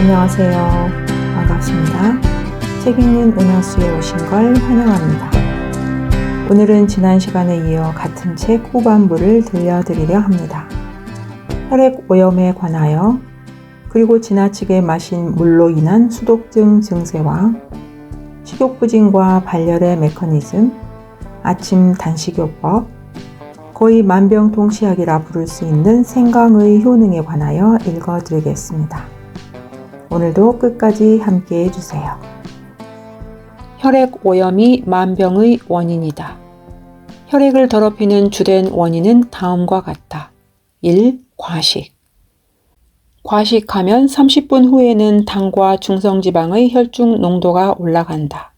안녕하세요. 반갑습니다. 책 읽는 은하수에 오신 걸 환영합니다. 오늘은 지난 시간에 이어 같은 책 후반부를 들려드리려 합니다. 혈액 오염에 관하여, 그리고 지나치게 마신 물로 인한 수독증 증세와 식욕부진과 발열의 메커니즘, 아침 단식요법, 거의 만병통치약이라 부를 수 있는 생강의 효능에 관하여 읽어드리겠습니다. 오늘도 끝까지 함께 해주세요. 혈액 오염이 만병의 원인이다. 혈액을 더럽히는 주된 원인은 다음과 같다. 1. 과식. 과식하면 30분 후에는 당과 중성지방의 혈중 농도가 올라간다.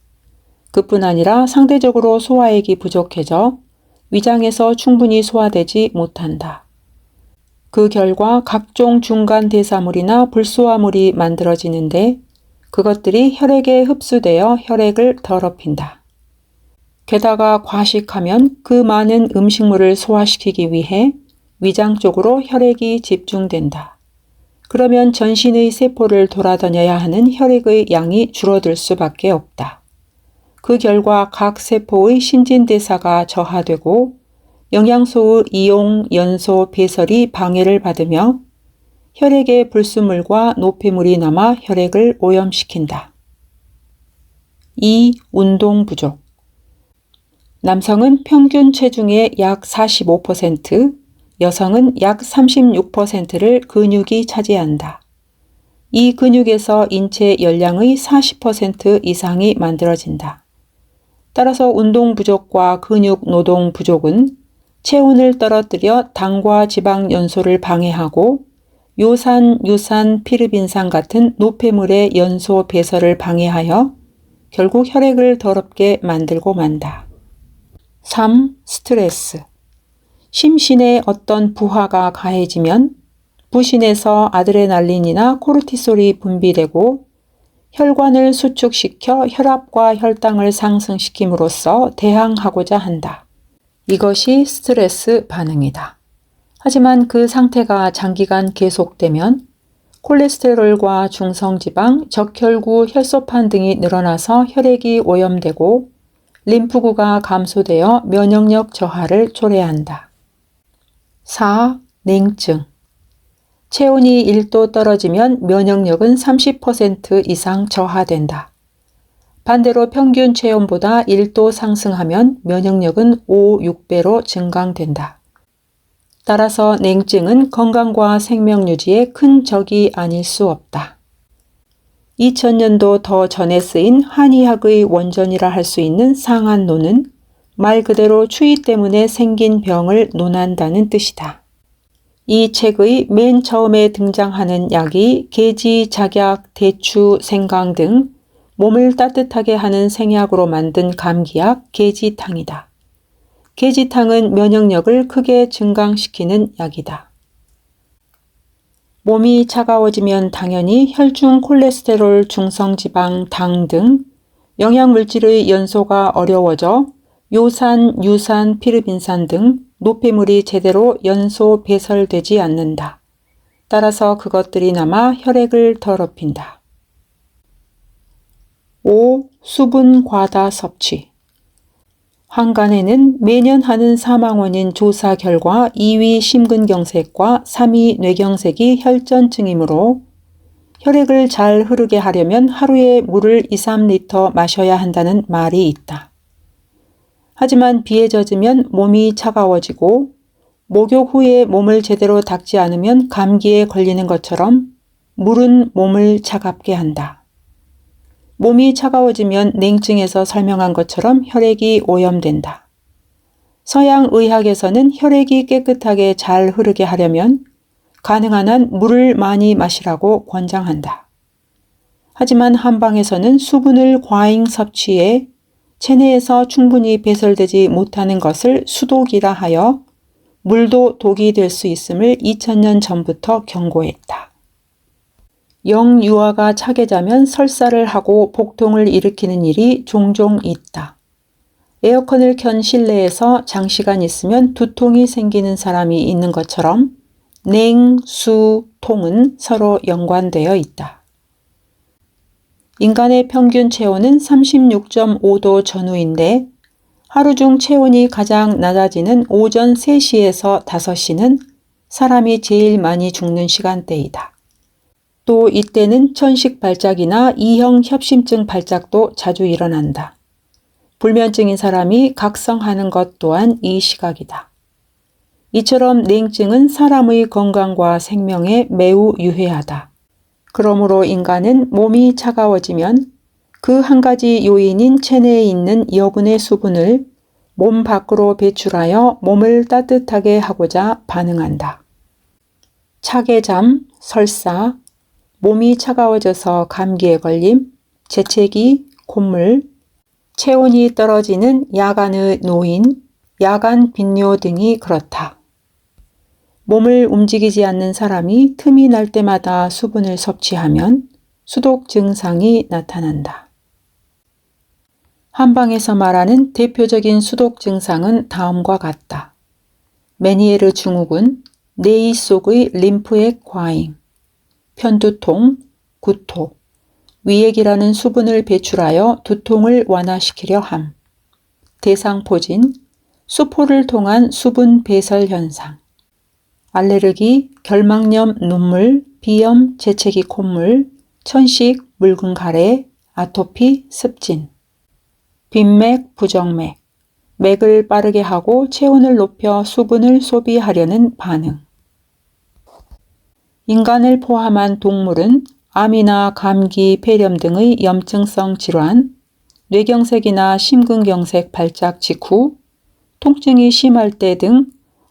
그뿐 아니라 상대적으로 소화액이 부족해져 위장에서 충분히 소화되지 못한다. 그 결과 각종 중간 대사물이나 불소화물이 만들어지는데 그것들이 혈액에 흡수되어 혈액을 더럽힌다. 게다가 과식하면 그 많은 음식물을 소화시키기 위해 위장 쪽으로 혈액이 집중된다. 그러면 전신의 세포를 돌아다녀야 하는 혈액의 양이 줄어들 수밖에 없다. 그 결과 각 세포의 신진대사가 저하되고 영양소의 이용, 연소, 배설이 방해를 받으며 혈액에 불순물과 노폐물이 남아 혈액을 오염시킨다. 2. 운동 부족. 남성은 평균 체중의 약 45%, 여성은 약 36%를 근육이 차지한다. 이 근육에서 인체 열량의 40% 이상이 만들어진다. 따라서 운동 부족과 근육 노동 부족은 체온을 떨어뜨려 당과 지방 연소를 방해하고 요산, 유산, 피르빈산 같은 노폐물의 연소 배설을 방해하여 결국 혈액을 더럽게 만들고 만다. 3. 스트레스. 심신에 어떤 부하가 가해지면 부신에서 아드레날린이나 코르티솔이 분비되고 혈관을 수축시켜 혈압과 혈당을 상승시킴으로써 대항하고자 한다. 이것이 스트레스 반응이다. 하지만 그 상태가 장기간 계속되면 콜레스테롤과 중성지방, 적혈구, 혈소판 등이 늘어나서 혈액이 오염되고 림프구가 감소되어 면역력 저하를 초래한다. 4. 냉증. 체온이 1도 떨어지면 면역력은 30% 이상 저하된다. 반대로 평균 체온보다 1도 상승하면 면역력은 5, 6배로 증강된다. 따라서 냉증은 건강과 생명 유지에 큰 적이 아닐 수 없다. 2000년도 더 전에 쓰인 한의학의 원전이라 할 수 있는 상한론은 말 그대로 추위 때문에 생긴 병을 논한다는 뜻이다. 이 책의 맨 처음에 등장하는 약이 계지, 작약, 대추, 생강 등 몸을 따뜻하게 하는 생약으로 만든 감기약 계지탕이다. 계지탕은 면역력을 크게 증강시키는 약이다. 몸이 차가워지면 당연히 혈중 콜레스테롤, 중성지방, 당 등 영양물질의 연소가 어려워져 요산, 유산, 피르빈산 등 노폐물이 제대로 연소 배설되지 않는다. 따라서 그것들이 남아 혈액을 더럽힌다. 5. 수분 과다 섭취. 환관에는 매년 하는 사망원인 조사 결과 2위 심근경색과 3위 뇌경색이 혈전증이므로 혈액을 잘 흐르게 하려면 하루에 물을 2, 3리터 마셔야 한다는 말이 있다. 하지만 비에 젖으면 몸이 차가워지고 목욕 후에 몸을 제대로 닦지 않으면 감기에 걸리는 것처럼 물은 몸을 차갑게 한다. 몸이 차가워지면 냉증에서 설명한 것처럼 혈액이 오염된다. 서양 의학에서는 혈액이 깨끗하게 잘 흐르게 하려면 가능한 한 물을 많이 마시라고 권장한다. 하지만 한방에서는 수분을 과잉 섭취해 체내에서 충분히 배설되지 못하는 것을 수독이라 하여 물도 독이 될 수 있음을 2000년 전부터 경고했다. 영유아가 차게 자면 설사를 하고 복통을 일으키는 일이 종종 있다. 에어컨을 켠 실내에서 장시간 있으면 두통이 생기는 사람이 있는 것처럼 냉, 수, 통은 서로 연관되어 있다. 인간의 평균 체온은 36.5도 전후인데 하루 중 체온이 가장 낮아지는 오전 3시에서 5시는 사람이 제일 많이 죽는 시간대이다. 또 이때는 천식 발작이나 이형 협심증 발작도 자주 일어난다. 불면증인 사람이 각성하는 것 또한 이 시각이다. 이처럼 냉증은 사람의 건강과 생명에 매우 유해하다. 그러므로 인간은 몸이 차가워지면 그 한 가지 요인인 체내에 있는 여분의 수분을 몸 밖으로 배출하여 몸을 따뜻하게 하고자 반응한다. 차게 잠, 설사, 몸이 차가워져서 감기에 걸림, 재채기, 콧물, 체온이 떨어지는 야간의 노인, 야간 빈뇨 등이 그렇다. 몸을 움직이지 않는 사람이 틈이 날 때마다 수분을 섭취하면 수독 증상이 나타난다. 한방에서 말하는 대표적인 수독 증상은 다음과 같다. 메니에르 증후군, 뇌 속의 림프액 과잉, 편두통, 구토, 위액이라는 수분을 배출하여 두통을 완화시키려 함, 대상포진, 수포를 통한 수분 배설 현상, 알레르기, 결막염 눈물, 비염, 재채기 콧물, 천식, 묽은 가래, 아토피, 습진, 빈맥, 부정맥, 맥을 빠르게 하고 체온을 높여 수분을 소비하려는 반응. 인간을 포함한 동물은 암이나 감기, 폐렴 등의 염증성 질환, 뇌경색이나 심근경색 발작 직후, 통증이 심할 때 등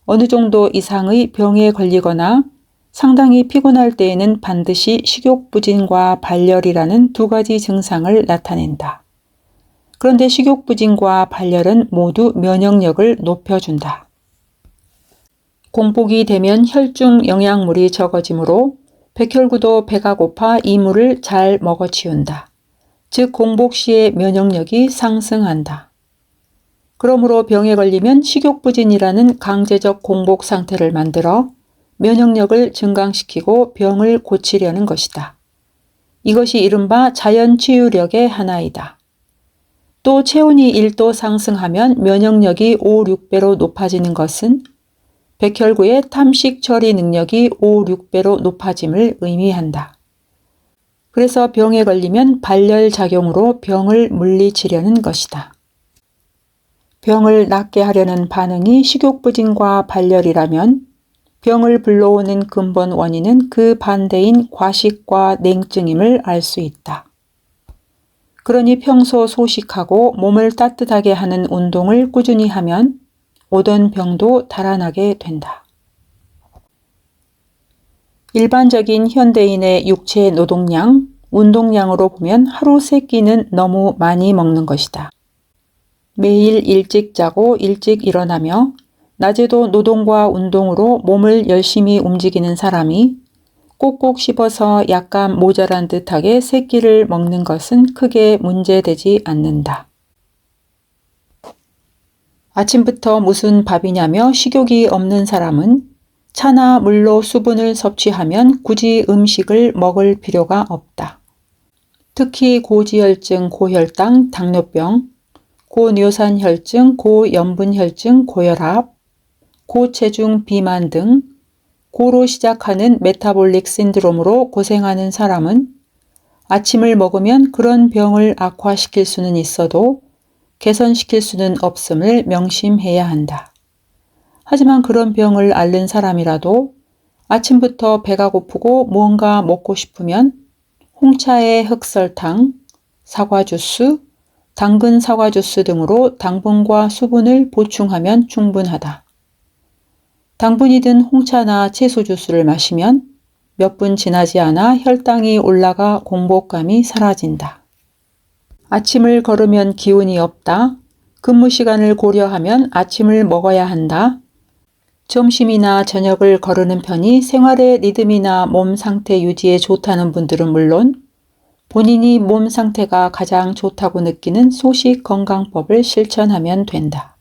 어느 정도 이상의 병에 걸리거나 상당히 피곤할 때에는 반드시 식욕부진과 발열이라는 두 가지 증상을 나타낸다. 그런데 식욕부진과 발열은 모두 면역력을 높여준다. 공복이 되면 혈중 영양물이 적어지므로 백혈구도 배가 고파 이물을 잘 먹어치운다. 즉 공복 시에 면역력이 상승한다. 그러므로 병에 걸리면 식욕부진이라는 강제적 공복 상태를 만들어 면역력을 증강시키고 병을 고치려는 것이다. 이것이 이른바 자연치유력의 하나이다. 또 체온이 1도 상승하면 면역력이 5, 6배로 높아지는 것은 백혈구의 탐식 처리 능력이 5, 6배로 높아짐을 의미한다. 그래서 병에 걸리면 발열 작용으로 병을 물리치려는 것이다. 병을 낫게 하려는 반응이 식욕부진과 발열이라면 병을 불러오는 근본 원인은 그 반대인 과식과 냉증임을 알 수 있다. 그러니 평소 소식하고 몸을 따뜻하게 하는 운동을 꾸준히 하면 오던 병도 달아나게 된다. 일반적인 현대인의 육체 노동량, 운동량으로 보면 하루 3끼는 너무 많이 먹는 것이다. 매일 일찍 자고 일찍 일어나며 낮에도 노동과 운동으로 몸을 열심히 움직이는 사람이 꼭꼭 씹어서 약간 모자란 듯하게 3끼를 먹는 것은 크게 문제되지 않는다. 아침부터 무슨 밥이냐며 식욕이 없는 사람은 차나 물로 수분을 섭취하면 굳이 음식을 먹을 필요가 없다. 특히 고지혈증, 고혈당, 당뇨병, 고뇨산혈증, 고염분혈증, 고혈압, 고체중, 비만 등 고로 시작하는 메타볼릭 신드롬으로 고생하는 사람은 아침을 먹으면 그런 병을 악화시킬 수는 있어도 개선시킬 수는 없음을 명심해야 한다. 하지만 그런 병을 앓는 사람이라도 아침부터 배가 고프고 무언가 먹고 싶으면 홍차에 흑설탕, 사과주스, 당근 사과주스 등으로 당분과 수분을 보충하면 충분하다. 당분이 든 홍차나 채소 주스를 마시면 몇 분 지나지 않아 혈당이 올라가 공복감이 사라진다. 아침을 걸으면 기운이 없다. 근무 시간을 고려하면 아침을 먹어야 한다. 점심이나 저녁을 거르는 편이 생활의 리듬이나 몸 상태 유지에 좋다는 분들은 물론 본인이 몸 상태가 가장 좋다고 느끼는 소식 건강법을 실천하면 된다.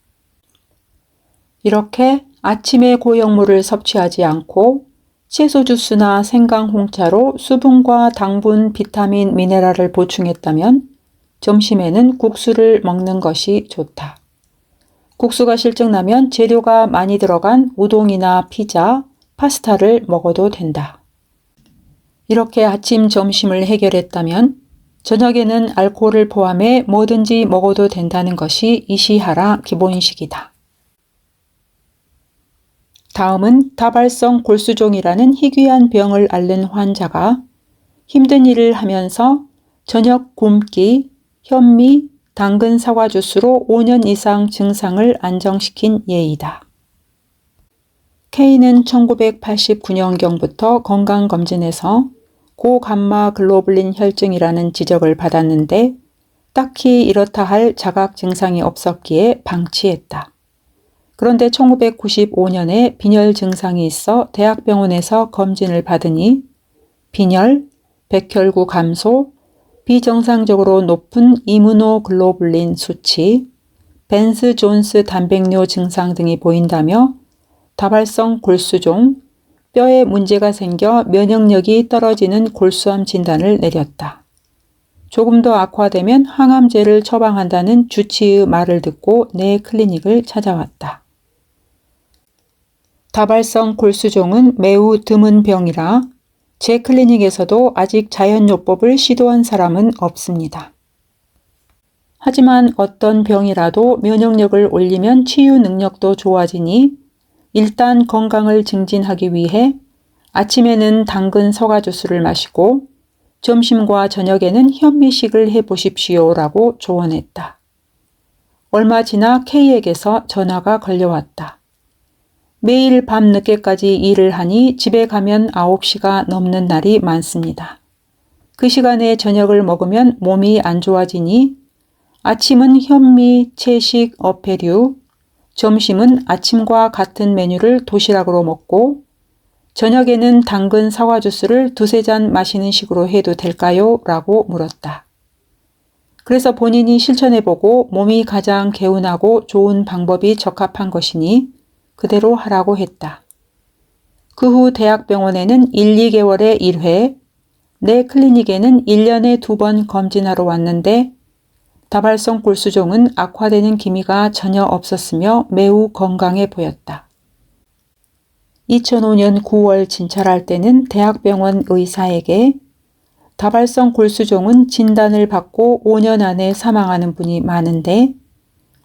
이렇게 아침에 고형물을 섭취하지 않고 채소 주스나 생강 홍차로 수분과 당분, 비타민, 미네랄을 보충했다면 점심에는 국수를 먹는 것이 좋다. 국수가 실증나면 재료가 많이 들어간 우동이나 피자, 파스타를 먹어도 된다. 이렇게 아침, 점심을 해결했다면 저녁에는 알코올을 포함해 뭐든지 먹어도 된다는 것이 이시하라 기본식이다. 다음은 다발성 골수종이라는 희귀한 병을 앓는 환자가 힘든 일을 하면서 저녁 굶기, 현미, 당근 사과 주스로 5년 이상 증상을 안정시킨 예이다. K는 1989년경부터 건강검진에서 고감마 글로불린 혈증이라는 지적을 받았는데 딱히 이렇다 할 자각 증상이 없었기에 방치했다. 그런데 1995년에 빈혈 증상이 있어 대학병원에서 검진을 받으니 빈혈, 백혈구 감소, 비정상적으로 높은 이무노글로불린 수치, 벤스 존스 단백뇨 증상 등이 보인다며 다발성 골수종, 뼈에 문제가 생겨 면역력이 떨어지는 골수암 진단을 내렸다. 조금 더 악화되면 항암제를 처방한다는 주치의 말을 듣고 내 클리닉을 찾아왔다. 다발성 골수종은 매우 드문 병이라 제 클리닉에서도 아직 자연요법을 시도한 사람은 없습니다. 하지만 어떤 병이라도 면역력을 올리면 치유 능력도 좋아지니 일단 건강을 증진하기 위해 아침에는 당근 서가 주스를 마시고 점심과 저녁에는 현미식을 해보십시오라고 조언했다. 얼마 지나 K에게서 전화가 걸려왔다. 매일 밤 늦게까지 일을 하니 집에 가면 9시가 넘는 날이 많습니다. 그 시간에 저녁을 먹으면 몸이 안 좋아지니 아침은 현미, 채식, 어패류, 점심은 아침과 같은 메뉴를 도시락으로 먹고 저녁에는 당근 사과 주스를 2-3잔 마시는 식으로 해도 될까요? 라고 물었다. 그래서 본인이 실천해보고 몸이 가장 개운하고 좋은 방법이 적합한 것이니 그대로 하라고 했다. 그 후 대학병원에는 1-2개월에 1회, 내 클리닉에는 1년에 2번 검진하러 왔는데 다발성 골수종은 악화되는 기미가 전혀 없었으며 매우 건강해 보였다. 2005년 9월 진찰할 때는 대학병원 의사에게 다발성 골수종은 진단을 받고 5년 안에 사망하는 분이 많은데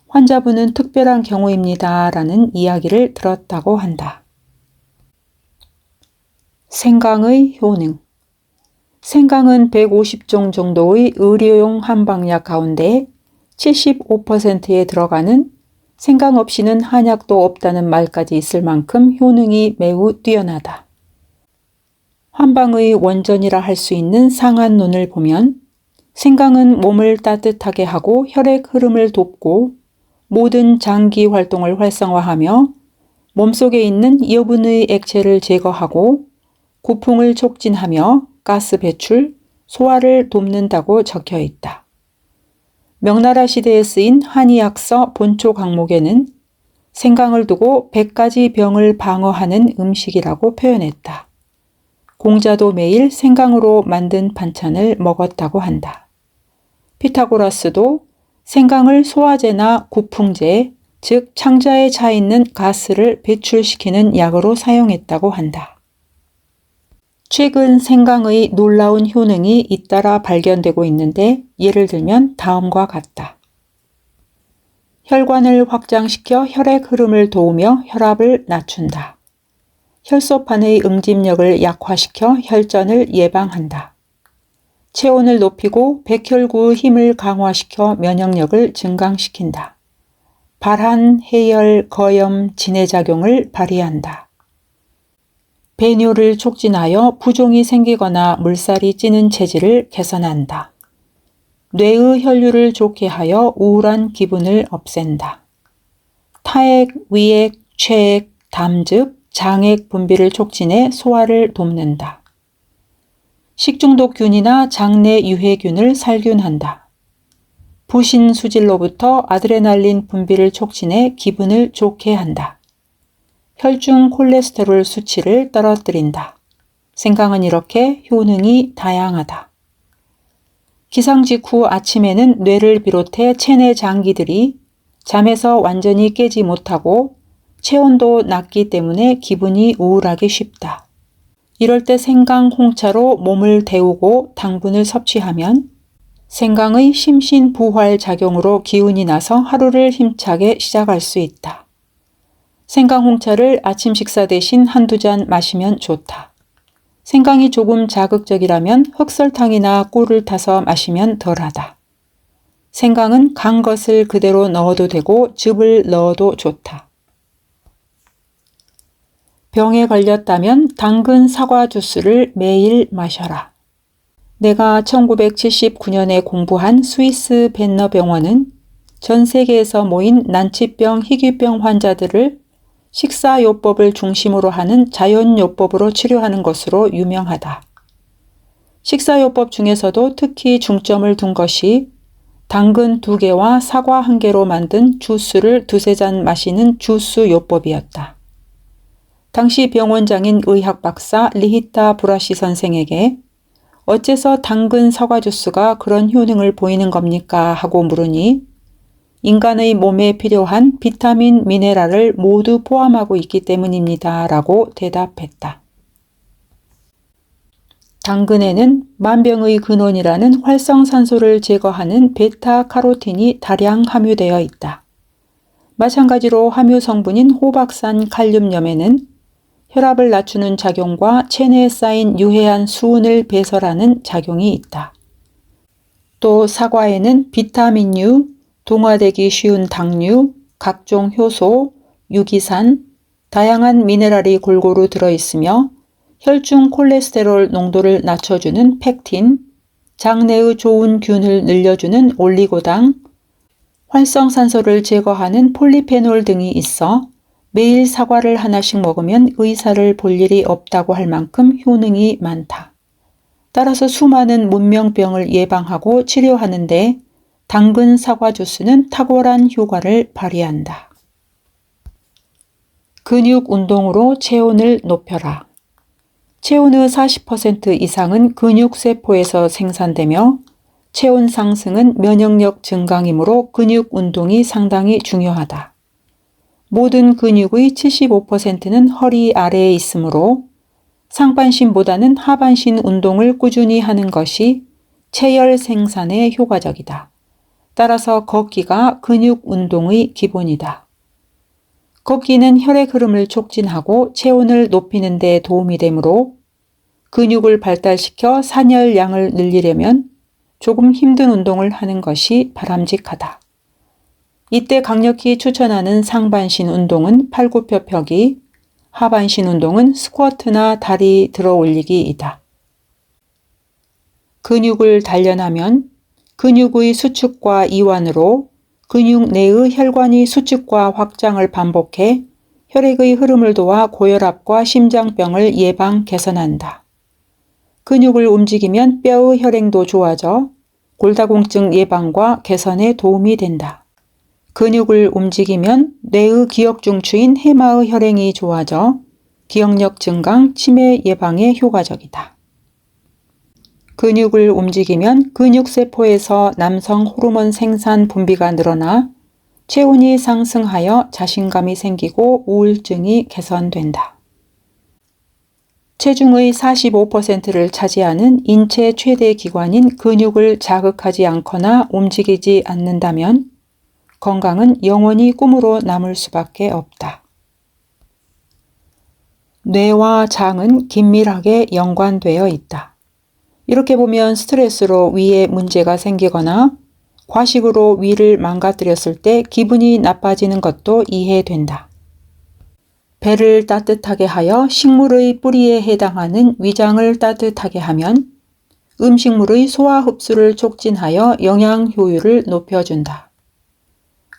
환자분은 특별한 경우입니다. 라는 이야기를 들었다고 한다. 생강의 효능. 생강은 150종 정도의 의료용 한방약 가운데 75%에 들어가는 생강 없이는 한약도 없다는 말까지 있을 만큼 효능이 매우 뛰어나다. 한방의 원전이라 할 수 있는 상한론을 보면 생강은 몸을 따뜻하게 하고 혈액 흐름을 돕고 모든 장기 활동을 활성화하며 몸속에 있는 여분의 액체를 제거하고 구풍을 촉진하며 가스 배출, 소화를 돕는다고 적혀 있다. 명나라 시대에 쓰인 한의학서 본초 강목에는 생강을 두고 100가지 병을 방어하는 음식이라고 표현했다. 공자도 매일 생강으로 만든 반찬을 먹었다고 한다. 피타고라스도 생강을 소화제나 구풍제, 즉 창자에 차 있는 가스를 배출시키는 약으로 사용했다고 한다. 최근 생강의 놀라운 효능이 잇따라 발견되고 있는데 예를 들면 다음과 같다. 혈관을 확장시켜 혈액 흐름을 도우며 혈압을 낮춘다. 혈소판의 응집력을 약화시켜 혈전을 예방한다. 체온을 높이고 백혈구의 힘을 강화시켜 면역력을 증강시킨다. 발한, 해열, 거염, 진해작용을 발휘한다. 배뇨를 촉진하여 부종이 생기거나 물살이 찌는 체질을 개선한다. 뇌의 혈류를 좋게 하여 우울한 기분을 없앤다. 타액, 위액, 췌액, 담즙, 장액 분비를 촉진해 소화를 돕는다. 식중독균이나 장내 유해균을 살균한다. 부신 수질로부터 아드레날린 분비를 촉진해 기분을 좋게 한다. 혈중 콜레스테롤 수치를 떨어뜨린다. 생강은 이렇게 효능이 다양하다. 기상 직후 아침에는 뇌를 비롯해 체내 장기들이 잠에서 완전히 깨지 못하고 체온도 낮기 때문에 기분이 우울하기 쉽다. 이럴 때 생강 홍차로 몸을 데우고 당분을 섭취하면 생강의 심신부활 작용으로 기운이 나서 하루를 힘차게 시작할 수 있다. 생강 홍차를 아침 식사 대신 한두 잔 마시면 좋다. 생강이 조금 자극적이라면 흑설탕이나 꿀을 타서 마시면 덜하다. 생강은 간 것을 그대로 넣어도 되고 즙을 넣어도 좋다. 병에 걸렸다면 당근 사과 주스를 매일 마셔라. 내가 1979년에 공부한 스위스 벤너 병원은 전 세계에서 모인 난치병, 희귀병 환자들을 식사요법을 중심으로 하는 자연요법으로 치료하는 것으로 유명하다. 식사요법 중에서도 특히 중점을 둔 것이 당근 2개와 사과 1개로 만든 주스를 2-3잔 마시는 주스요법이었다. 당시 병원장인 의학 박사 리히타 브라시 선생에게 어째서 당근 사과 주스가 그런 효능을 보이는 겁니까? 하고 물으니 인간의 몸에 필요한 비타민, 미네랄을 모두 포함하고 있기 때문입니다. 라고 대답했다. 당근에는 만병의 근원이라는 활성산소를 제거하는 베타카로틴이 다량 함유되어 있다. 마찬가지로 함유 성분인 호박산 칼륨염에는 혈압을 낮추는 작용과 체내에 쌓인 유해한 수은을 배설하는 작용이 있다. 또 사과에는 비타민류, 동화되기 쉬운 당류, 각종 효소, 유기산, 다양한 미네랄이 골고루 들어있으며 혈중 콜레스테롤 농도를 낮춰주는 펙틴, 장내의 좋은 균을 늘려주는 올리고당, 활성산소를 제거하는 폴리페놀 등이 있어 매일 사과를 하나씩 먹으면 의사를 볼 일이 없다고 할 만큼 효능이 많다. 따라서 수많은 문명병을 예방하고 치료하는데 당근 사과 주스는 탁월한 효과를 발휘한다. 근육 운동으로 체온을 높여라. 체온의 40% 이상은 근육세포에서 생산되며 체온 상승은 면역력 증강이므로 근육 운동이 상당히 중요하다. 모든 근육의 75%는 허리 아래에 있으므로 상반신보다는 하반신 운동을 꾸준히 하는 것이 체열 생산에 효과적이다. 따라서 걷기가 근육 운동의 기본이다. 걷기는 혈액 흐름을 촉진하고 체온을 높이는 데 도움이 되므로 근육을 발달시켜 산열량을 늘리려면 조금 힘든 운동을 하는 것이 바람직하다. 이때 강력히 추천하는 상반신 운동은 팔굽혀펴기, 하반신 운동은 스쿼트나 다리 들어 올리기이다. 근육을 단련하면 근육의 수축과 이완으로 근육 내의 혈관이 수축과 확장을 반복해 혈액의 흐름을 도와 고혈압과 심장병을 예방 개선한다. 근육을 움직이면 뼈의 혈행도 좋아져 골다공증 예방과 개선에 도움이 된다. 근육을 움직이면 뇌의 기억 중추인 해마의 혈행이 좋아져 기억력 증강, 치매 예방에 효과적이다. 근육을 움직이면 근육세포에서 남성 호르몬 생산 분비가 늘어나 체온이 상승하여 자신감이 생기고 우울증이 개선된다. 체중의 45%를 차지하는 인체 최대 기관인 근육을 자극하지 않거나 움직이지 않는다면 건강은 영원히 꿈으로 남을 수밖에 없다. 뇌와 장은 긴밀하게 연관되어 있다. 이렇게 보면 스트레스로 위에 문제가 생기거나 과식으로 위를 망가뜨렸을 때 기분이 나빠지는 것도 이해된다. 배를 따뜻하게 하여 식물의 뿌리에 해당하는 위장을 따뜻하게 하면 음식물의 소화 흡수를 촉진하여 영양 효율을 높여준다.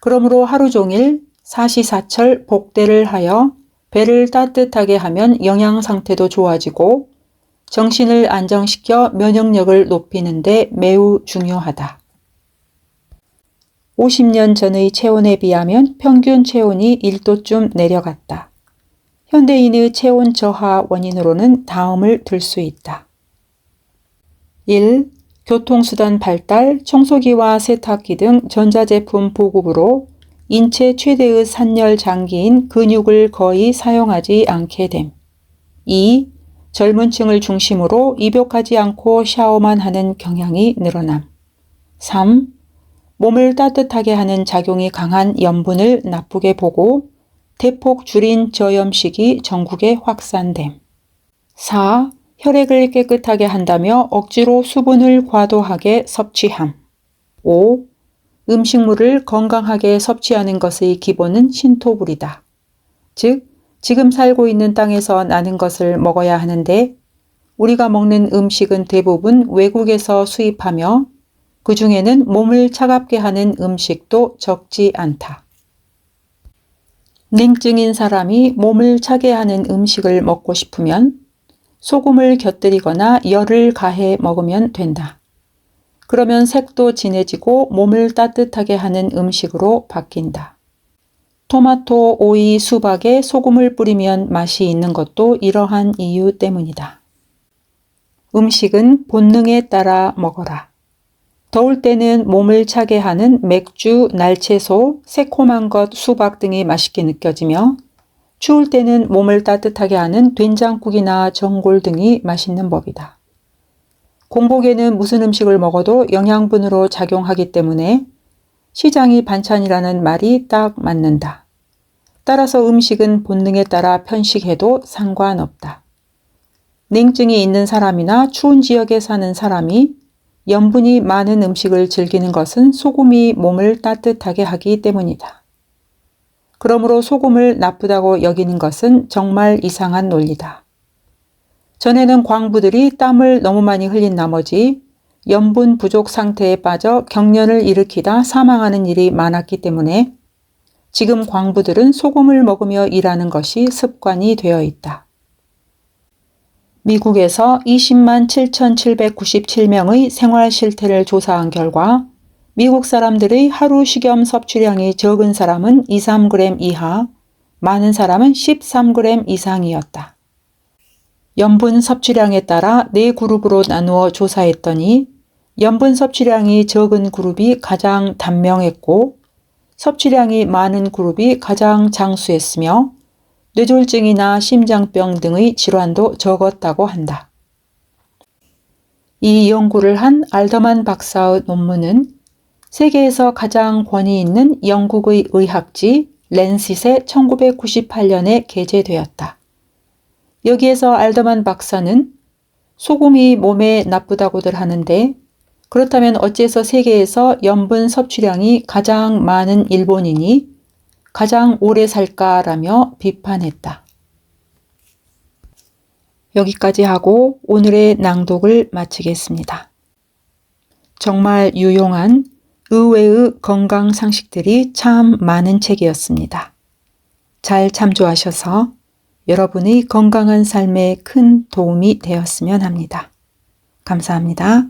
그러므로 하루 종일 사시사철 복대를 하여 배를 따뜻하게 하면 영양 상태도 좋아지고 정신을 안정시켜 면역력을 높이는 데 매우 중요하다. 50년 전의 체온에 비하면 평균 체온이 1도쯤 내려갔다. 현대인의 체온 저하 원인으로는 다음을 들 수 있다. 1. 교통수단 발달, 청소기와 세탁기 등 전자제품 보급으로 인체 최대의 산열 장기인 근육을 거의 사용하지 않게 됨. 2. 젊은 층을 중심으로 입욕하지 않고 샤워만 하는 경향이 늘어남. 3. 몸을 따뜻하게 하는 작용이 강한 염분을 나쁘게 보고 대폭 줄인 저염식이 전국에 확산됨. 4. 혈액을 깨끗하게 한다며 억지로 수분을 과도하게 섭취함. 5. 음식물을 건강하게 섭취하는 것의 기본은 신토불이다. 즉, 지금 살고 있는 땅에서 나는 것을 먹어야 하는데 우리가 먹는 음식은 대부분 외국에서 수입하며 그 중에는 몸을 차갑게 하는 음식도 적지 않다. 냉증인 사람이 몸을 차게 하는 음식을 먹고 싶으면 소금을 곁들이거나 열을 가해 먹으면 된다. 그러면 색도 진해지고 몸을 따뜻하게 하는 음식으로 바뀐다. 토마토, 오이, 수박에 소금을 뿌리면 맛이 있는 것도 이러한 이유 때문이다. 음식은 본능에 따라 먹어라. 더울 때는 몸을 차게 하는 맥주, 날채소, 새콤한 것, 수박 등이 맛있게 느껴지며 추울 때는 몸을 따뜻하게 하는 된장국이나 전골 등이 맛있는 법이다. 공복에는 무슨 음식을 먹어도 영양분으로 작용하기 때문에 시장이 반찬이라는 말이 딱 맞는다. 따라서 음식은 본능에 따라 편식해도 상관없다. 냉증이 있는 사람이나 추운 지역에 사는 사람이 염분이 많은 음식을 즐기는 것은 소금이 몸을 따뜻하게 하기 때문이다. 그러므로 소금을 나쁘다고 여기는 것은 정말 이상한 논리다. 전에는 광부들이 땀을 너무 많이 흘린 나머지 염분 부족 상태에 빠져 경련을 일으키다 사망하는 일이 많았기 때문에 지금 광부들은 소금을 먹으며 일하는 것이 습관이 되어 있다. 미국에서 20만 7,797명의 생활 실태를 조사한 결과 미국 사람들의 하루 식염 섭취량이 적은 사람은 2-3g 이하, 많은 사람은 13g 이상이었다. 염분 섭취량에 따라 4그룹으로 나누어 조사했더니 염분 섭취량이 적은 그룹이 가장 단명했고 섭취량이 많은 그룹이 가장 장수했으며 뇌졸중이나 심장병 등의 질환도 적었다고 한다. 이 연구를 한 알더만 박사의 논문은 세계에서 가장 권위 있는 영국의 의학지 랜싯에 1998년에 게재되었다. 여기에서 알더만 박사는 소금이 몸에 나쁘다고들 하는데 그렇다면 어째서 세계에서 염분 섭취량이 가장 많은 일본인이 가장 오래 살까라며 비판했다. 여기까지 하고 오늘의 낭독을 마치겠습니다. 정말 유용한 의외의 건강 상식들이 참 많은 책이었습니다. 잘 참조하셔서 여러분의 건강한 삶에 큰 도움이 되었으면 합니다. 감사합니다.